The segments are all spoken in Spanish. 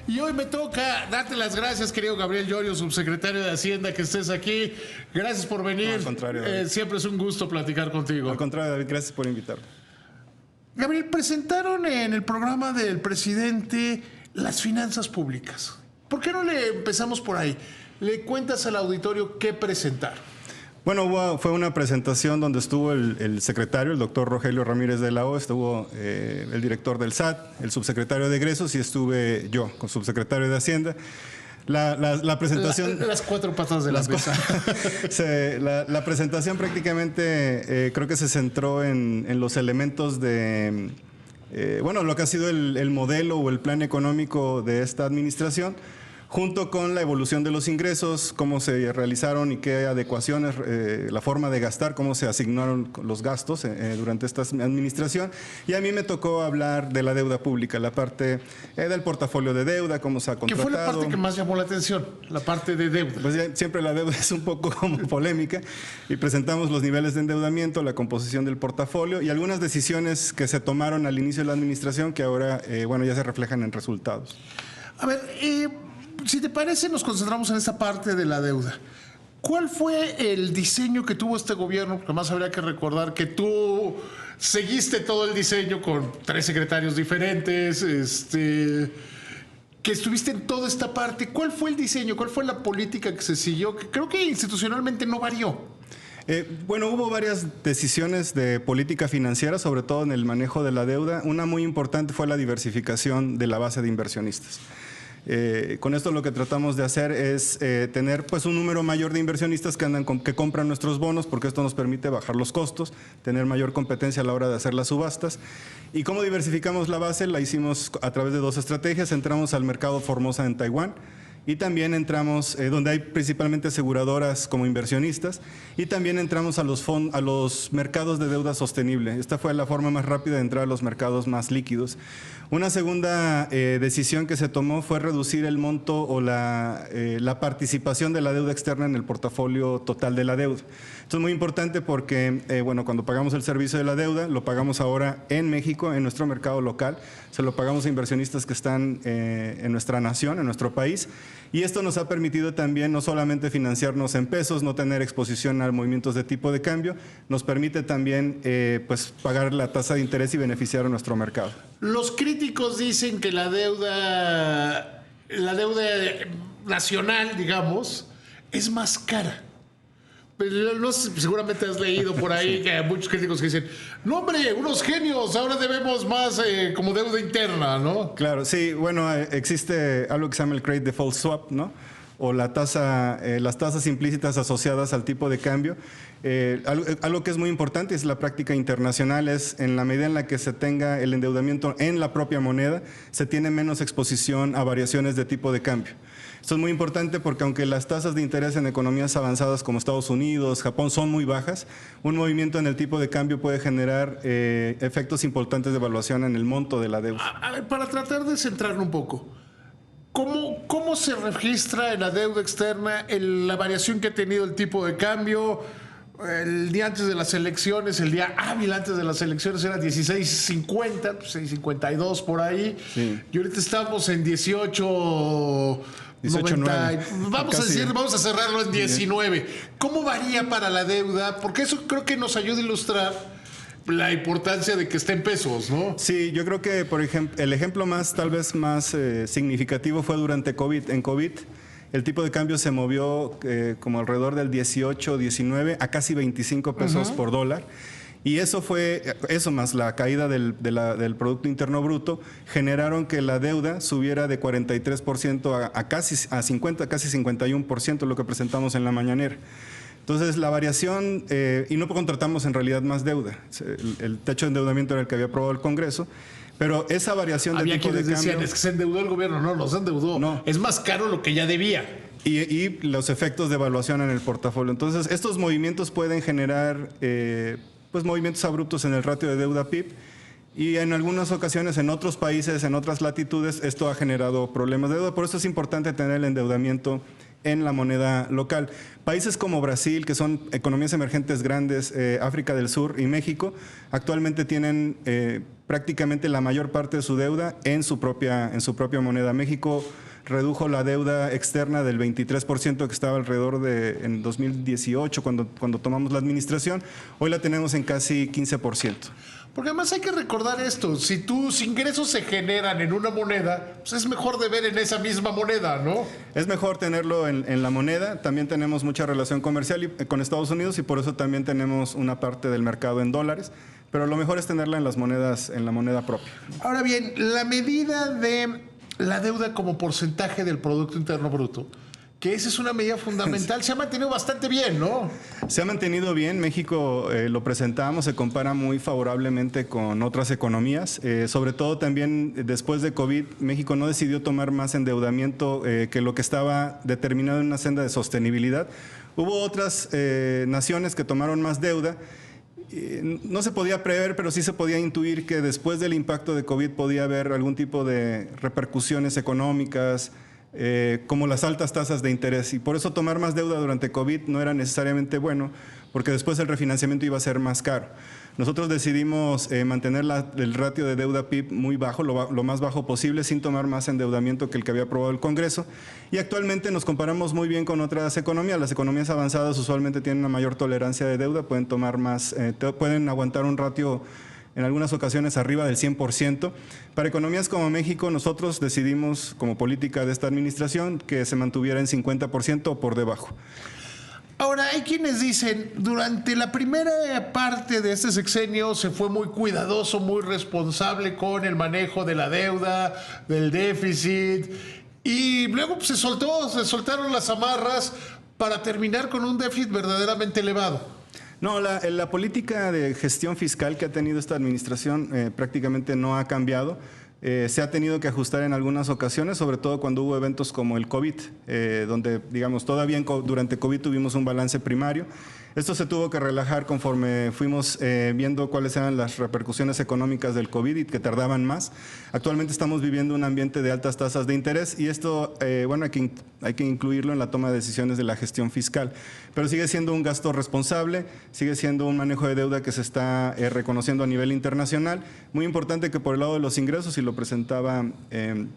Y hoy me toca darte las gracias, querido Gabriel Llorio, subsecretario de Hacienda, que estés aquí. Gracias por venir. No, al contrario, siempre es un gusto platicar contigo. Al contrario, David, gracias por invitarme. Gabriel, presentaron en el programa del presidente las finanzas públicas. ¿Por qué no le empezamos por ahí? ¿Le cuentas al auditorio qué presentaron? Bueno, fue una presentación donde estuvo el secretario, el doctor Rogelio Ramírez de la O, estuvo el director del SAT, el subsecretario de Egresos y estuve yo, con subsecretario de Hacienda. La presentación... Las cuatro patas de la mesa. La presentación prácticamente creo que se centró en los elementos de... lo que ha sido el modelo o el plan económico de esta administración, junto con la evolución de los ingresos, cómo se realizaron y qué adecuaciones, la forma de gastar, cómo se asignaron los gastos durante esta administración. Y a mí me tocó hablar de la deuda pública, la parte del portafolio de deuda, cómo se ha contratado. ¿Qué fue la parte que más llamó la atención? La parte de deuda. Pues siempre la deuda es un poco como polémica y presentamos los niveles de endeudamiento, la composición del portafolio y algunas decisiones que se tomaron al inicio de la administración que ahora ya se reflejan en resultados. A ver, si te parece, nos concentramos en esa parte de la deuda. ¿Cuál fue el diseño que tuvo este gobierno? Porque además habría que recordar que tú seguiste todo el diseño con 3 secretarios diferentes, que estuviste en toda esta parte. ¿Cuál fue el diseño? ¿Cuál fue la política que se siguió? Que creo que institucionalmente no varió. Hubo varias decisiones de política financiera, sobre todo en el manejo de la deuda. Una muy importante fue la diversificación de la base de inversionistas. Con esto lo que tratamos de hacer es tener un número mayor de inversionistas que compran nuestros bonos, porque esto nos permite bajar los costos, tener mayor competencia a la hora de hacer las subastas. ¿Y cómo diversificamos la base? La hicimos a través de 2 estrategias. Entramos al mercado Formosa en Taiwán y también entramos donde hay principalmente aseguradoras como inversionistas, y también entramos a los mercados de deuda sostenible. Esta fue la forma más rápida de entrar a los mercados más líquidos. Una segunda decisión que se tomó fue reducir el monto o la participación de la deuda externa en el portafolio total de la deuda. Esto es muy importante porque cuando pagamos el servicio de la deuda, lo pagamos ahora en México, en nuestro mercado local, se lo pagamos a inversionistas que están en nuestra nación, en nuestro país, y esto nos ha permitido también no solamente financiarnos en pesos, no tener exposición a movimientos de tipo de cambio, nos permite también pagar la tasa de interés y beneficiar a nuestro mercado. Los críticos dicen que la deuda nacional, digamos, es más cara. Pero no sé, seguramente has leído por ahí que hay muchos críticos que dicen, no hombre, unos genios, ahora debemos más como deuda interna, ¿no? Claro, sí, existe algo que se llama el Credit Default Swap, ¿no? O las tasas implícitas asociadas al tipo de cambio. Algo que es muy importante es la práctica internacional, es en la medida en la que se tenga el endeudamiento en la propia moneda, se tiene menos exposición a variaciones de tipo de cambio. Esto es muy importante porque aunque las tasas de interés en economías avanzadas como Estados Unidos, Japón son muy bajas, un movimiento en el tipo de cambio puede generar efectos importantes de evaluación en el monto de la deuda. A ver, para tratar de centrarlo un poco, ¿cómo se registra en la deuda externa la variación que ha tenido el tipo de cambio? El día antes de las elecciones, el día hábil antes de las elecciones era 16.50, 6.52 por ahí. Sí. Y ahorita estamos en 18.9. Vamos a cerrarlo en 19. ¿Cómo varía para la deuda? Porque eso creo que nos ayuda a ilustrar la importancia de que esté en pesos, ¿no? Sí, yo creo que, por ejemplo, el ejemplo tal vez más significativo fue durante COVID. En COVID, el tipo de cambio se movió como alrededor del 18, 19 a casi 25 pesos por dólar. Y eso más la caída del Producto Interno Bruto, generaron que la deuda subiera de 43% a casi 51%, lo que presentamos en la mañanera. Entonces, la variación, y no contratamos en realidad más deuda. El techo de endeudamiento era el que había aprobado el Congreso, pero esa variación de tipo de cambio... Decían, es que se endeudó el gobierno. No se endeudó. No. Es más caro lo que ya debía. Y los efectos de evaluación en el portafolio. Entonces, estos movimientos pueden generar movimientos abruptos en el ratio de deuda PIB. Y en algunas ocasiones, en otros países, en otras latitudes, esto ha generado problemas de deuda. Por eso es importante tener el endeudamiento en la moneda local. Países como Brasil, que son economías emergentes grandes, África del Sur y México, actualmente tienen prácticamente la mayor parte de su deuda en su propia moneda. México redujo la deuda externa del 23% que estaba alrededor de en 2018, cuando tomamos la administración. Hoy la tenemos en casi 15%. Porque además hay que recordar esto, si tus ingresos se generan en una moneda, pues es mejor deber en esa misma moneda, ¿no? Es mejor tenerlo en la moneda. También tenemos mucha relación comercial con Estados Unidos y por eso también tenemos una parte del mercado en dólares. Pero lo mejor es tenerla en las monedas, en la moneda propia. Ahora bien, la medida de la deuda como porcentaje del Producto Interno Bruto, que esa es una medida fundamental, se ha mantenido bastante bien, ¿no? Se ha mantenido bien. México, lo presentamos, se compara muy favorablemente con otras economías. Sobre todo también después de COVID, México no decidió tomar más endeudamiento que lo que estaba determinado en una senda de sostenibilidad. Hubo otras naciones que tomaron más deuda. No se podía prever, pero sí se podía intuir que después del impacto de COVID podía haber algún tipo de repercusiones económicas, como las altas tasas de interés. Y por eso tomar más deuda durante COVID no era necesariamente bueno, porque después el refinanciamiento iba a ser más caro. Nosotros decidimos mantener el ratio de deuda PIB muy bajo, lo más bajo posible, sin tomar más endeudamiento que el que había aprobado el Congreso. Y actualmente nos comparamos muy bien con otras economías. Las economías avanzadas usualmente tienen una mayor tolerancia de deuda, pueden tomar más, pueden aguantar un ratio en algunas ocasiones arriba del 100%. Para economías como México, nosotros decidimos, como política de esta administración, que se mantuviera en 50% o por debajo. Ahora, hay quienes dicen, durante la primera parte de este sexenio se fue muy cuidadoso, muy responsable con el manejo de la deuda, del déficit, y luego pues, se soltaron las amarras para terminar con un déficit verdaderamente elevado. No, la política de gestión fiscal que ha tenido esta administración prácticamente no ha cambiado. Se ha tenido que ajustar en algunas ocasiones, sobre todo cuando hubo eventos como el COVID, donde, digamos, todavía durante COVID tuvimos un balance primario. Esto se tuvo que relajar conforme fuimos viendo cuáles eran las repercusiones económicas del COVID y que tardaban más. Actualmente estamos viviendo un ambiente de altas tasas de interés y esto, bueno, hay que incluirlo en la toma de decisiones de la gestión fiscal. Pero sigue siendo un gasto responsable, sigue siendo un manejo de deuda que se está reconociendo a nivel internacional. Muy importante que por el lado de los ingresos, y lo presentaba el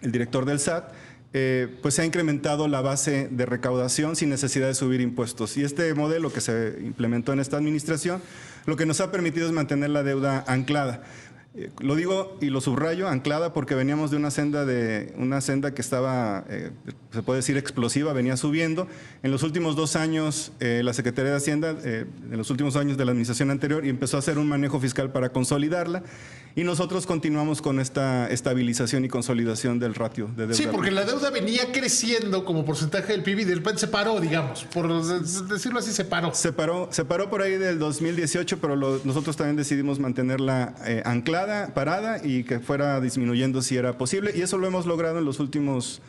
director del SAT, pues se ha incrementado la base de recaudación sin necesidad de subir impuestos. Y este modelo que se implementó en esta administración, lo que nos ha permitido es mantener la deuda anclada. Lo digo y lo subrayo, anclada, porque veníamos de una senda que estaba, se puede decir, explosiva, venía subiendo. En los últimos 2 años, la Secretaría de Hacienda, en los últimos años de la administración anterior, empezó a hacer un manejo fiscal para consolidarla. Y nosotros continuamos con esta estabilización y consolidación del ratio de deuda. Sí, porque la deuda venía creciendo como porcentaje del PIB y de repente se paró, digamos, por decirlo así, se paró. Se paró por ahí del 2018, pero nosotros también decidimos mantenerla anclada, parada, y que fuera disminuyendo si era posible. Y eso lo hemos logrado en los últimos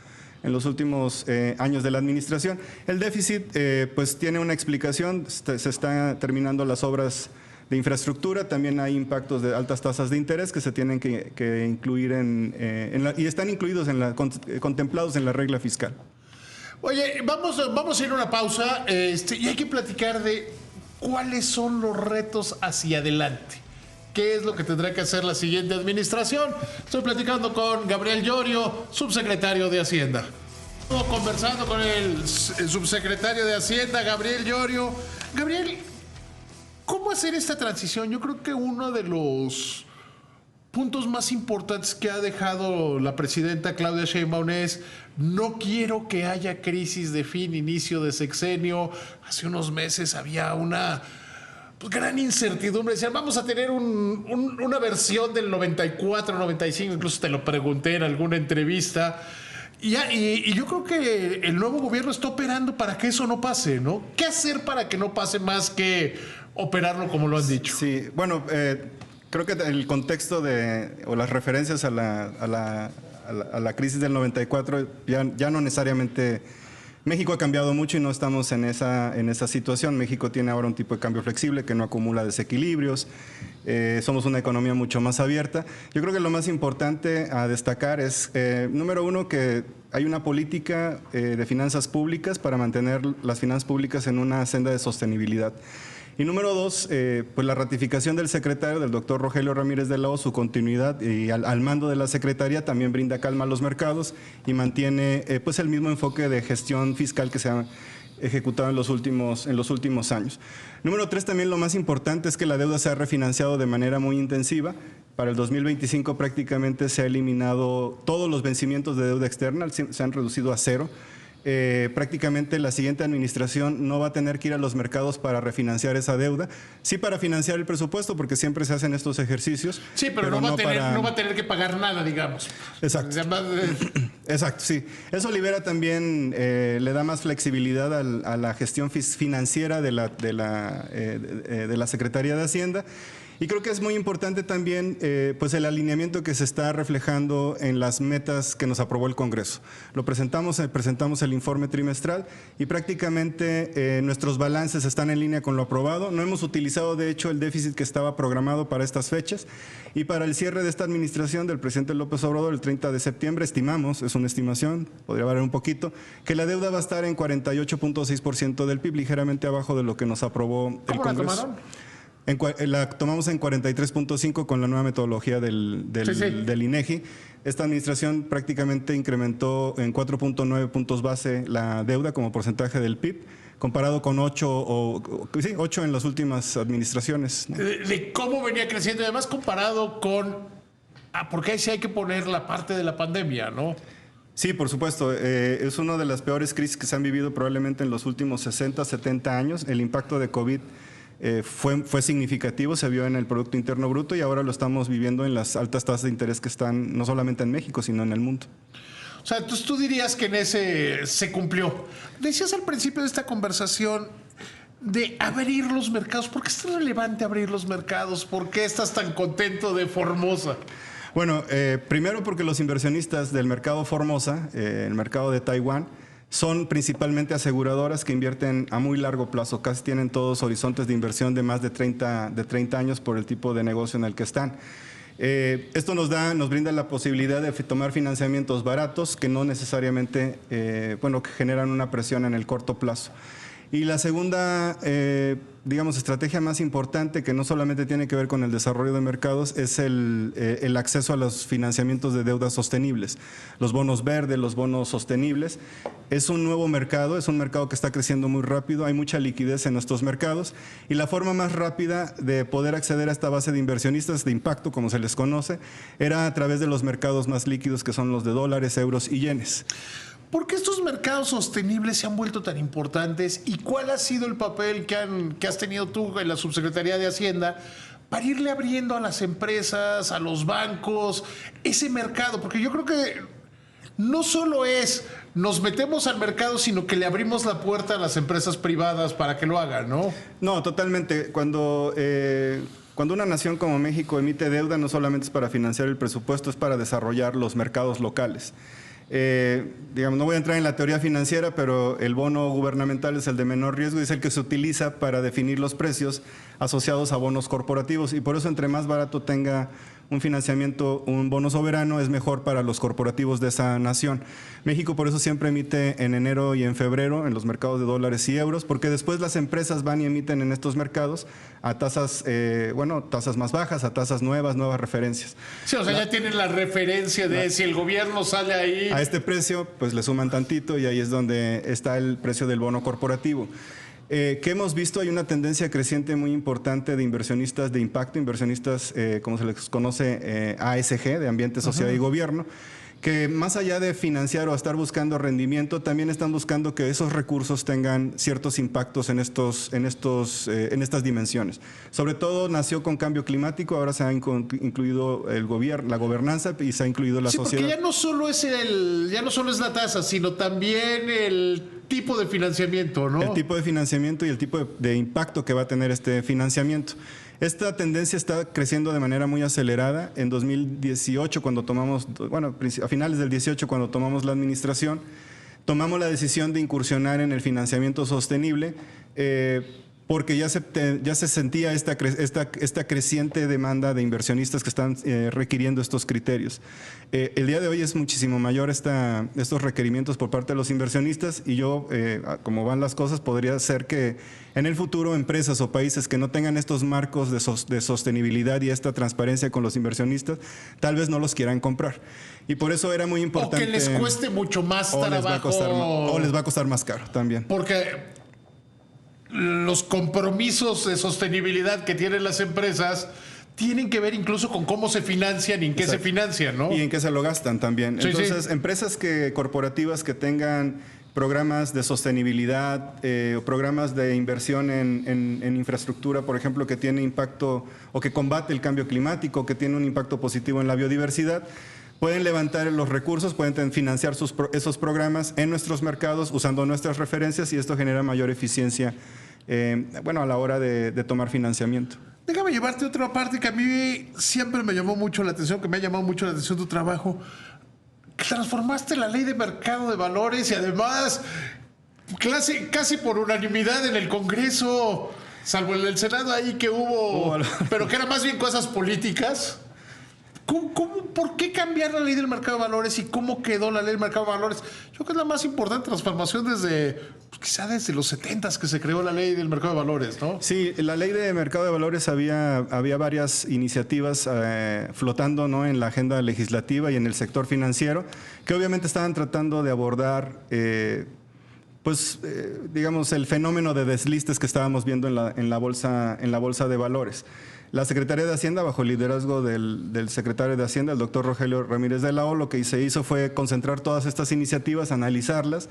años de la administración. El déficit pues tiene una explicación, se están terminando las obras de infraestructura, también hay impactos de altas tasas de interés que se tienen que incluir y están incluidos contemplados en la regla fiscal. Oye, vamos a ir a una pausa y hay que platicar de cuáles son los retos hacia adelante. ¿Qué es lo que tendrá que hacer la siguiente administración? Estoy platicando con Gabriel Llorio, subsecretario de Hacienda. Estamos conversando con el subsecretario de Hacienda, Gabriel Llorio. Gabriel, ¿cómo hacer esta transición? Yo creo que uno de los puntos más importantes que ha dejado la presidenta Claudia Sheinbaum es: no quiero que haya crisis de fin, inicio de sexenio. Hace unos meses había una gran incertidumbre. Decían, vamos a tener una versión del 94, 95, incluso te lo pregunté en alguna entrevista. Y yo creo que el nuevo gobierno está operando para que eso no pase, ¿no? ¿Qué hacer para que no pase más que operarlo como lo has dicho? Sí, bueno, creo que el contexto o las referencias a la crisis del 94 ya no necesariamente México ha cambiado mucho y no estamos en esa situación. México tiene ahora un tipo de cambio flexible que no acumula desequilibrios. Somos una economía mucho más abierta. Yo creo que lo más importante a destacar es, número uno, que hay una política de finanzas públicas para mantener las finanzas públicas en una senda de sostenibilidad. Y número dos, pues la ratificación del secretario, del doctor Rogelio Ramírez de la O, su continuidad y al mando de la Secretaría también brinda calma a los mercados y mantiene pues el mismo enfoque de gestión fiscal que se ha ejecutado en los últimos años. Número tres, también lo más importante es que la deuda se ha refinanciado de manera muy intensiva. Para el 2025 prácticamente se ha eliminado todos los vencimientos de deuda externa, se han reducido a cero. Prácticamente la siguiente administración no va a tener que ir a los mercados para refinanciar esa deuda, sí para financiar el presupuesto, porque siempre se hacen estos ejercicios. Sí, pero no va a tener que pagar nada, digamos. Exacto. Exacto, sí. Eso libera también, le da más flexibilidad a la gestión financiera de la Secretaría de Hacienda. Y creo que es muy importante también pues el alineamiento que se está reflejando en las metas que nos aprobó el Congreso. Presentamos el informe trimestral y prácticamente nuestros balances están en línea con lo aprobado. No hemos utilizado, de hecho, el déficit que estaba programado para estas fechas. Y para el cierre de esta administración del presidente López Obrador, el 30 de septiembre, estimamos, es una estimación, podría variar un poquito, que la deuda va a estar en 48.6% del PIB, ligeramente abajo de lo que nos aprobó el Congreso. ¿Cómo la tomamos en 43.5 con la nueva metodología del INEGI. Esta administración prácticamente incrementó en 4.9 puntos base la deuda como porcentaje del PIB, comparado con 8 en las últimas administraciones, ¿no? De cómo venía creciendo, y además comparado con... porque ahí sí hay que poner la parte de la pandemia, ¿no? Sí, por supuesto. Es una de las peores crisis que se han vivido probablemente en los últimos 60, 70 años. El impacto de COVID fue significativo, se vio en el Producto Interno Bruto y ahora lo estamos viviendo en las altas tasas de interés que están no solamente en México, sino en el mundo. O sea, entonces tú dirías que en ese se cumplió. Decías al principio de esta conversación de abrir los mercados. ¿Por qué es tan relevante abrir los mercados? ¿Por qué estás tan contento de Formosa? Bueno, primero porque los inversionistas del mercado Formosa, el mercado de Taiwán, son principalmente aseguradoras que invierten a muy largo plazo, casi tienen todos horizontes de inversión de más de 30 años por el tipo de negocio en el que están. Esto nos brinda la posibilidad de tomar financiamientos baratos que no necesariamente, que generan una presión en el corto plazo. Y la segunda, estrategia más importante, que no solamente tiene que ver con el desarrollo de mercados, es el acceso a los financiamientos de deudas sostenibles. Los bonos verdes, los bonos sostenibles. Es un nuevo mercado, es un mercado que está creciendo muy rápido, hay mucha liquidez en estos mercados y la forma más rápida de poder acceder a esta base de inversionistas de impacto, como se les conoce, era a través de los mercados más líquidos, que son los de dólares, euros y yenes. ¿Por qué estos mercados sostenibles se han vuelto tan importantes y cuál ha sido el papel que has tenido tú en la Subsecretaría de Hacienda para irle abriendo a las empresas, a los bancos, ese mercado? Porque yo creo que no solo es nos metemos al mercado, sino que le abrimos la puerta a las empresas privadas para que lo hagan, ¿no? No, totalmente. Cuando una nación como México emite deuda, no solamente es para financiar el presupuesto, es para desarrollar los mercados locales. No voy a entrar en la teoría financiera, pero el bono gubernamental es el de menor riesgo y es el que se utiliza para definir los precios asociados a bonos corporativos y por eso entre más barato tenga un financiamiento, un bono soberano, es mejor para los corporativos de esa nación. México por eso siempre emite en enero y en febrero en los mercados de dólares y euros, porque después las empresas van y emiten en estos mercados a tasas, tasas más bajas, a tasas nuevas referencias. Sí, o sea, ya tienen la referencia de si el gobierno sale ahí. A este precio, pues le suman tantito y ahí es donde está el precio del bono corporativo. ¿Qué hemos visto? Hay una tendencia creciente muy importante de inversionistas de impacto, inversionistas, como se les conoce, ASG, de Ambiente, Sociedad y Gobierno, que más allá de financiar o estar buscando rendimiento, también están buscando que esos recursos tengan ciertos impactos en estas dimensiones. Sobre todo nació con cambio climático, ahora se ha incluido la gobernanza y se ha incluido la sociedad. Porque ya no solo es la tasa, sino también el tipo de financiamiento, ¿no? El tipo de financiamiento y el tipo de impacto que va a tener este financiamiento. Esta tendencia está creciendo de manera muy acelerada. En 2018, a finales del 18, cuando tomamos la administración, tomamos la decisión de incursionar en el financiamiento sostenible porque ya se sentía esta creciente demanda de inversionistas que están requiriendo estos criterios. El día de hoy es muchísimo mayor estos requerimientos por parte de los inversionistas y yo, como van las cosas, podría ser que en el futuro empresas o países que no tengan estos marcos de sostenibilidad y esta transparencia con los inversionistas, tal vez no los quieran comprar. Y por eso era muy importante. O que les cueste mucho más trabajo. O les va a costar más caro también. Porque los compromisos de sostenibilidad que tienen las empresas tienen que ver incluso con cómo se financian y en qué se financian, ¿no? Y en qué se lo gastan también. Sí, Entonces, sí. empresas corporativas que tengan programas de sostenibilidad o programas de inversión en infraestructura, por ejemplo, que tiene impacto o que combate el cambio climático, que tiene un impacto positivo en la biodiversidad, pueden levantar los recursos, pueden financiar esos programas en nuestros mercados usando nuestras referencias y esto genera mayor eficiencia a la hora de tomar financiamiento. Déjame llevarte a otra parte que a mí siempre me llamó mucho la atención, que me ha llamado mucho la atención tu trabajo. Transformaste la ley de mercado de valores y además casi por unanimidad en el Congreso, salvo en el Senado ahí que hubo, pero que eran más bien cosas políticas. ¿Por qué cambiar la ley del mercado de valores y cómo quedó la ley del mercado de valores? Yo creo que es la más importante transformación quizá desde los 70s que se creó la ley del mercado de valores, ¿no? Sí, la ley de mercado de valores había varias iniciativas flotando, ¿no?, en la agenda legislativa y en el sector financiero, que obviamente estaban tratando de abordar digamos, el fenómeno de deslistes que estábamos viendo en la bolsa de valores. La Secretaría de Hacienda, bajo el liderazgo del secretario de Hacienda, el doctor Rogelio Ramírez de la O, lo que se hizo fue concentrar todas estas iniciativas, analizarlas,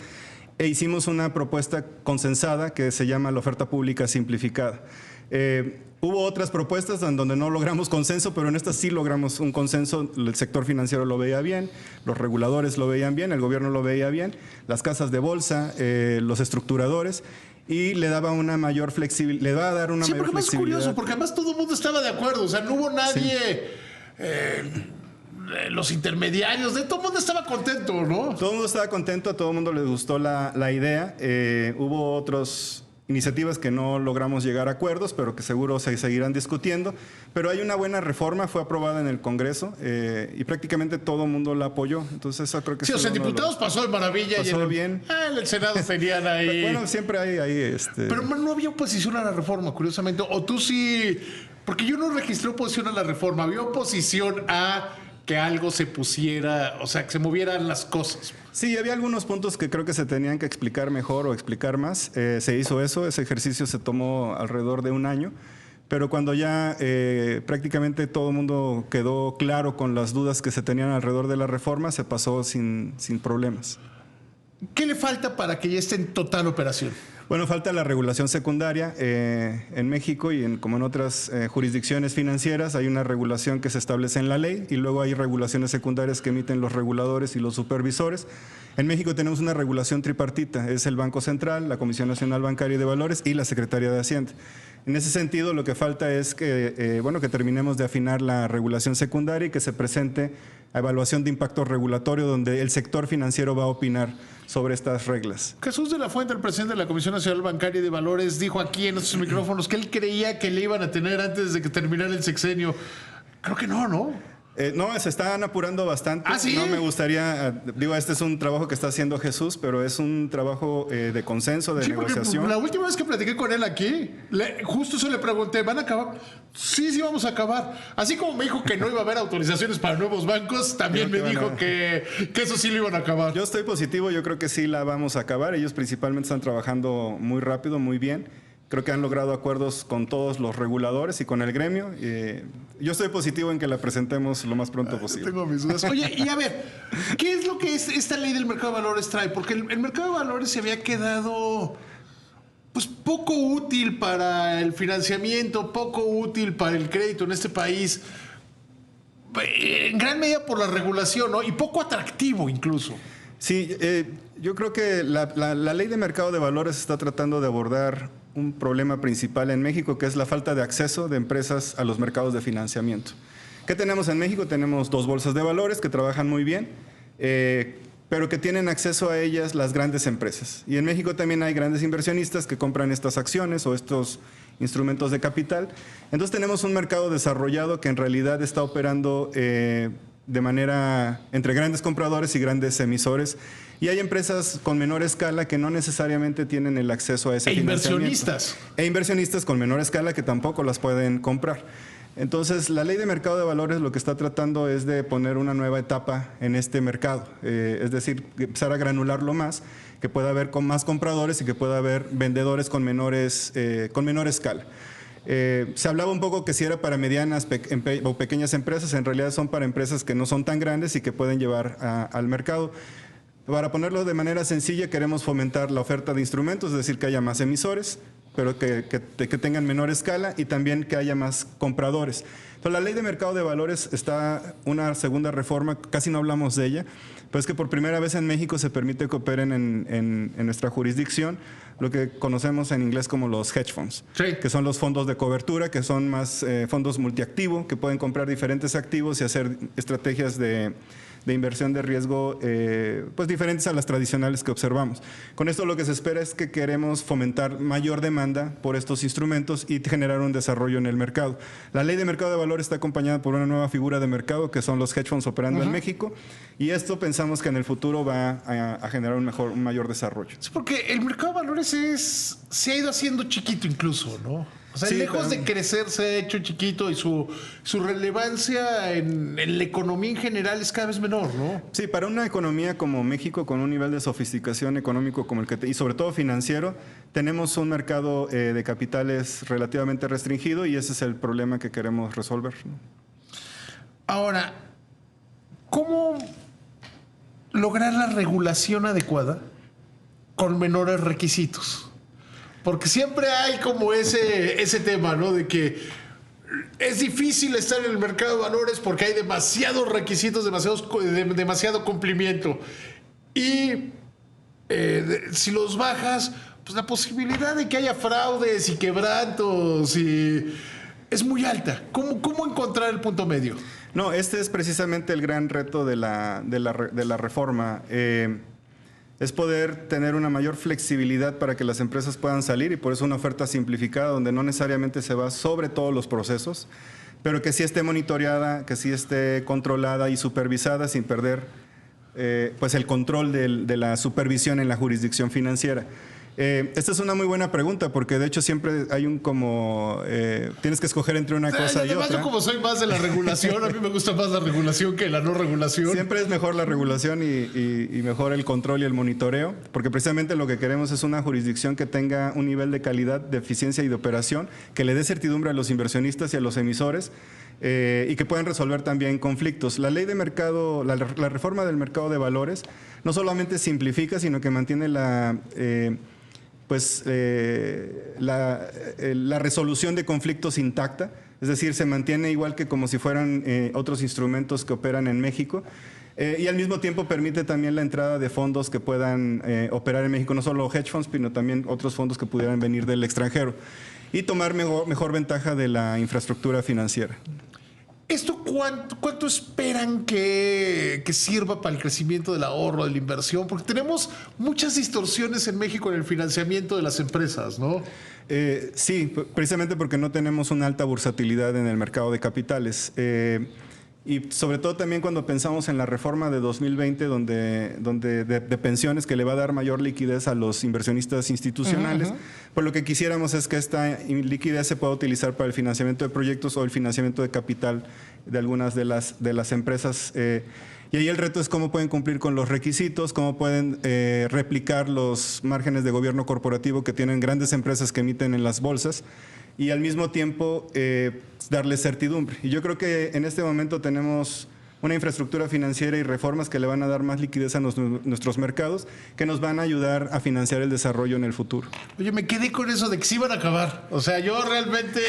e hicimos una propuesta consensada que se llama la oferta pública simplificada. Hubo otras propuestas en donde no logramos consenso, pero en estas sí logramos un consenso. El sector financiero lo veía bien, los reguladores lo veían bien, el gobierno lo veía bien, las casas de bolsa, los estructuradores, y le daba una mayor flexibilidad, le va a dar una mayor flexibilidad. Sí, porque es curioso, porque además todo el mundo estaba de acuerdo, o sea, no hubo nadie, los intermediarios, todo el mundo estaba contento, ¿no? Todo el mundo estaba contento, a todo el mundo le gustó la idea. Hubo otras iniciativas que no logramos llegar a acuerdos, pero que seguro se seguirán discutiendo. Pero hay una buena reforma, fue aprobada en el Congreso y prácticamente todo el mundo la apoyó. Entonces eso creo que sí, o sea, diputados pasó de maravilla. Pasó bien. En el Senado tenían ahí. Bueno, siempre hay ahí. Pero no había oposición a la reforma, curiosamente. O tú sí, porque yo no registré oposición a la reforma, había oposición a que algo se pusiera, o sea, que se movieran las cosas. Sí, había algunos puntos que creo que se tenían que explicar mejor o explicar más. Se hizo eso, ese ejercicio se tomó alrededor de un año, pero cuando ya prácticamente todo el mundo quedó claro con las dudas que se tenían alrededor de la reforma, se pasó sin problemas. ¿Qué le falta para que ya esté en total operación? Bueno, falta la regulación secundaria. En México y como en otras jurisdicciones financieras hay una regulación que se establece en la ley y luego hay regulaciones secundarias que emiten los reguladores y los supervisores. En México tenemos una regulación tripartita, es el Banco Central, la Comisión Nacional Bancaria y de Valores y la Secretaría de Hacienda. En ese sentido, lo que falta es que terminemos de afinar la regulación secundaria y que se presente a evaluación de impacto regulatorio donde el sector financiero va a opinar sobre estas reglas. Jesús de la Fuente, el presidente de la Comisión Nacional Bancaria y de Valores, dijo aquí en estos micrófonos que él creía que le iban a tener antes de que terminara el sexenio. Creo que no. No, se están apurando bastante. ¿Ah, sí? No me gustaría, este es un trabajo que está haciendo Jesús, pero es un trabajo de consenso, de negociación. La última vez que platiqué con él aquí, justo eso le pregunté, ¿van a acabar? Sí, vamos a acabar. Así como me dijo que no iba a haber autorizaciones para nuevos bancos, también me dijo que eso sí lo iban a acabar. Yo estoy positivo, yo creo que sí la vamos a acabar. Ellos principalmente están trabajando muy rápido, muy bien. Creo que han logrado acuerdos con todos los reguladores y con el gremio. Yo estoy positivo en que la presentemos lo más pronto posible. Tengo mis dudas. Oye, y a ver, ¿qué es lo que esta ley del mercado de valores trae? Porque el mercado de valores se había quedado pues poco útil para el financiamiento, poco útil para el crédito en este país, en gran medida por la regulación, ¿no? Y poco atractivo incluso. Sí, yo creo que la ley de mercado de valores está tratando de abordar un problema principal en México, que es la falta de acceso de empresas a los mercados de financiamiento. ¿Qué tenemos en México? Tenemos 2 bolsas de valores que trabajan muy bien. pero que tienen acceso a ellas las grandes empresas. Y en México también hay grandes inversionistas que compran estas acciones o estos instrumentos de capital. Entonces tenemos un mercado desarrollado que en realidad está operando de manera entre grandes compradores y grandes emisores. Y hay empresas con menor escala que no necesariamente tienen el acceso a ese financiamiento. Inversionistas. E inversionistas con menor escala que tampoco las pueden comprar. Entonces, la ley de mercado de valores lo que está tratando es de poner una nueva etapa en este mercado. Es decir, empezar a granularlo más, que pueda haber con más compradores y que pueda haber vendedores con menor escala. Se hablaba un poco que si era para medianas o pequeñas empresas, en realidad son para empresas que no son tan grandes y que pueden llevar al mercado. Para ponerlo de manera sencilla, queremos fomentar la oferta de instrumentos, es decir, que haya más emisores, pero que tengan menor escala y también que haya más compradores. Entonces, la ley de mercado de valores está una segunda reforma, casi no hablamos de ella, pero es que por primera vez en México se permite que operen en nuestra jurisdicción lo que conocemos en inglés como los hedge funds, sí, que son los fondos de cobertura, que son más fondos multiactivo, que pueden comprar diferentes activos y hacer estrategias de inversión de riesgo pues diferentes a las tradicionales que observamos. Con esto lo que se espera es que queremos fomentar mayor demanda por estos instrumentos y generar un desarrollo en el mercado. La ley de mercado de valores está acompañada por una nueva figura de mercado que son los hedge funds operando en México, y esto pensamos que en el futuro va a generar un mayor desarrollo. Sí, porque el mercado de valores se ha ido haciendo chiquito incluso, ¿no? O sea, sí, lejos de crecer, se ha hecho chiquito y su relevancia en la economía en general es cada vez menor, ¿no? Sí, para una economía como México, con un nivel de sofisticación económico como el que y sobre todo financiero, tenemos un mercado de capitales relativamente restringido y ese es el problema que queremos resolver, ¿no? Ahora, ¿cómo lograr la regulación adecuada con menores requisitos? Porque siempre hay como ese tema, ¿no? De que es difícil estar en el mercado de valores porque hay demasiados requisitos, demasiado cumplimiento. Y si los bajas, pues la posibilidad de que haya fraudes y quebrantos es muy alta. ¿Cómo encontrar el punto medio? No, este es precisamente el gran reto de la reforma. Es poder tener una mayor flexibilidad para que las empresas puedan salir, y por eso una oferta simplificada donde no necesariamente se va sobre todos los procesos, pero que sí esté monitoreada, que sí esté controlada y supervisada sin perder pues el control de la supervisión en la jurisdicción financiera. Esta es una muy buena pregunta porque de hecho siempre hay tienes que escoger entre una cosa y otra. Yo como soy más de la regulación, a mí me gusta más la regulación que la no regulación. Siempre es mejor la regulación y mejor el control y el monitoreo, porque precisamente lo que queremos es una jurisdicción que tenga un nivel de calidad, de eficiencia y de operación, que le dé certidumbre a los inversionistas y a los emisores, y que puedan resolver también conflictos. La ley de mercado, la reforma del mercado de valores no solamente simplifica, sino que mantiene la resolución de conflictos intacta, es decir, se mantiene igual que como si fueran otros instrumentos que operan en México, y al mismo tiempo permite también la entrada de fondos que puedan operar en México, no solo hedge funds, sino también otros fondos que pudieran venir del extranjero, y tomar mejor ventaja de la infraestructura financiera. ¿Esto cuánto esperan que sirva para el crecimiento del ahorro, de la inversión? Porque tenemos muchas distorsiones en México en el financiamiento de las empresas, ¿no? Sí, precisamente porque no tenemos una alta bursatilidad en el mercado de capitales. Y sobre todo también cuando pensamos en la reforma de 2020 de pensiones, que le va a dar mayor liquidez a los inversionistas institucionales, pues lo que quisiéramos es que esta liquidez se pueda utilizar para el financiamiento de proyectos o el financiamiento de capital de algunas de las empresas. Y ahí el reto es cómo pueden cumplir con los requisitos, cómo pueden replicar los márgenes de gobierno corporativo que tienen grandes empresas que emiten en las bolsas, y al mismo tiempo darles certidumbre. Y yo creo que en este momento tenemos una infraestructura financiera y reformas que le van a dar más liquidez a nuestros mercados, que nos van a ayudar a financiar el desarrollo en el futuro. Oye, me quedé con eso de que sí van a acabar. O sea, yo realmente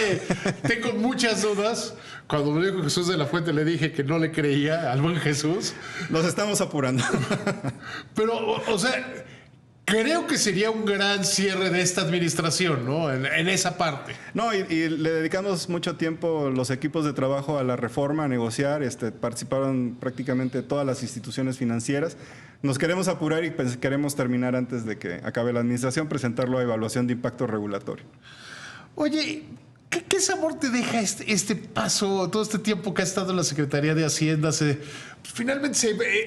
tengo muchas dudas. Cuando me dijo Jesús de la Fuente, le dije que no le creía al buen Jesús. Nos estamos apurando. Pero, o sea, creo que sería un gran cierre de esta administración, ¿no? En esa parte. No, y le dedicamos mucho tiempo los equipos de trabajo a la reforma, a negociar. Participaron prácticamente todas las instituciones financieras. Nos queremos apurar y queremos terminar antes de que acabe la administración, presentarlo a evaluación de impacto regulatorio. Oye, ¿qué sabor te deja este paso, todo este tiempo que has estado en la Secretaría de Hacienda? Finalmente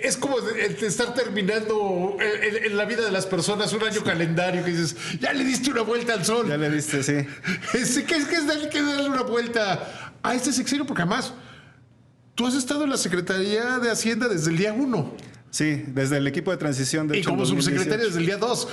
es como estar terminando en la vida de las personas un año calendario que dices, ya le diste una vuelta al sol. Ya le diste, sí. ¿Qué es darle una vuelta a este sexenio? Porque además, tú has estado en la Secretaría de Hacienda desde el día 1. Sí, desde el equipo de transición. De y hecho, como subsecretario desde el día 2.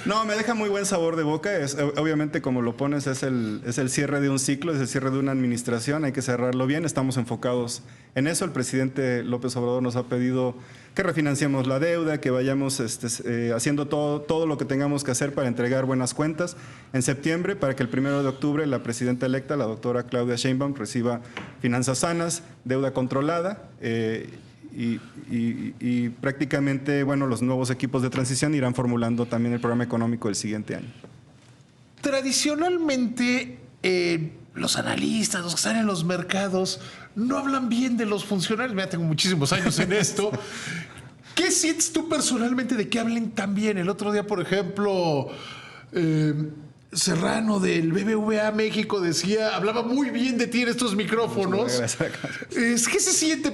No, me deja muy buen sabor de boca. Obviamente, como lo pones, es el cierre de un ciclo, es el cierre de una administración. Hay que cerrarlo bien. Estamos enfocados en eso. El presidente López Obrador nos ha pedido que refinanciemos la deuda, que vayamos haciendo todo lo que tengamos que hacer para entregar buenas cuentas en septiembre, para que el 1 de octubre la presidenta electa, la doctora Claudia Sheinbaum, reciba finanzas sanas, deuda controlada. Y prácticamente, bueno, los nuevos equipos de transición irán formulando también el programa económico del siguiente año. Tradicionalmente, los analistas, los que están en los mercados, no hablan bien de los funcionarios. Mira, tengo muchísimos años en esto. ¿Qué sientes tú personalmente de que hablen tan bien? El otro día, por ejemplo, Serrano del BBVA México hablaba muy bien de ti en estos micrófonos. ¿Qué se siente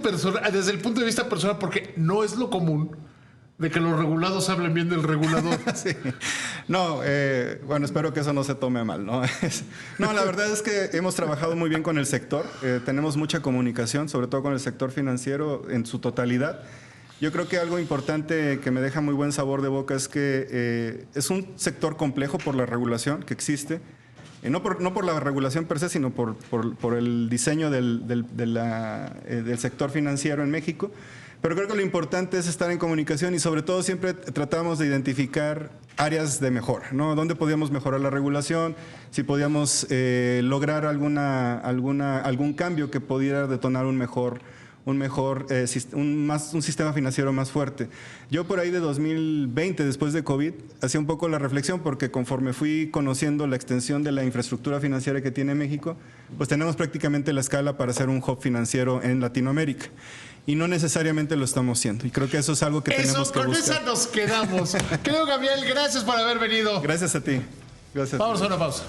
desde el punto de vista personal? Porque no es lo común de que los regulados hablen bien del regulador. Sí. No, bueno, espero que eso no se tome mal, ¿no? No, la verdad es que hemos trabajado muy bien con el sector. Tenemos mucha comunicación, sobre todo con el sector financiero en su totalidad. Yo creo que algo importante que me deja muy buen sabor de boca es que es un sector complejo por la regulación que existe. No por la regulación per se, sino por el diseño del sector financiero en México. Pero creo que lo importante es estar en comunicación y sobre todo siempre tratamos de identificar áreas de mejora, ¿no? ¿Dónde podíamos mejorar la regulación? Si podíamos lograr algún cambio que pudiera detonar un sistema financiero más fuerte. Yo por ahí de 2020, después de COVID, hacía un poco la reflexión porque conforme fui conociendo la extensión de la infraestructura financiera que tiene México, pues tenemos prácticamente la escala para ser un hub financiero en Latinoamérica. Y no necesariamente lo estamos haciendo. Y creo que eso es algo que tenemos que buscar. Con esa nos quedamos. Creo, Gabriel, gracias por haber venido. Gracias a ti. Gracias. Vamos a una pausa.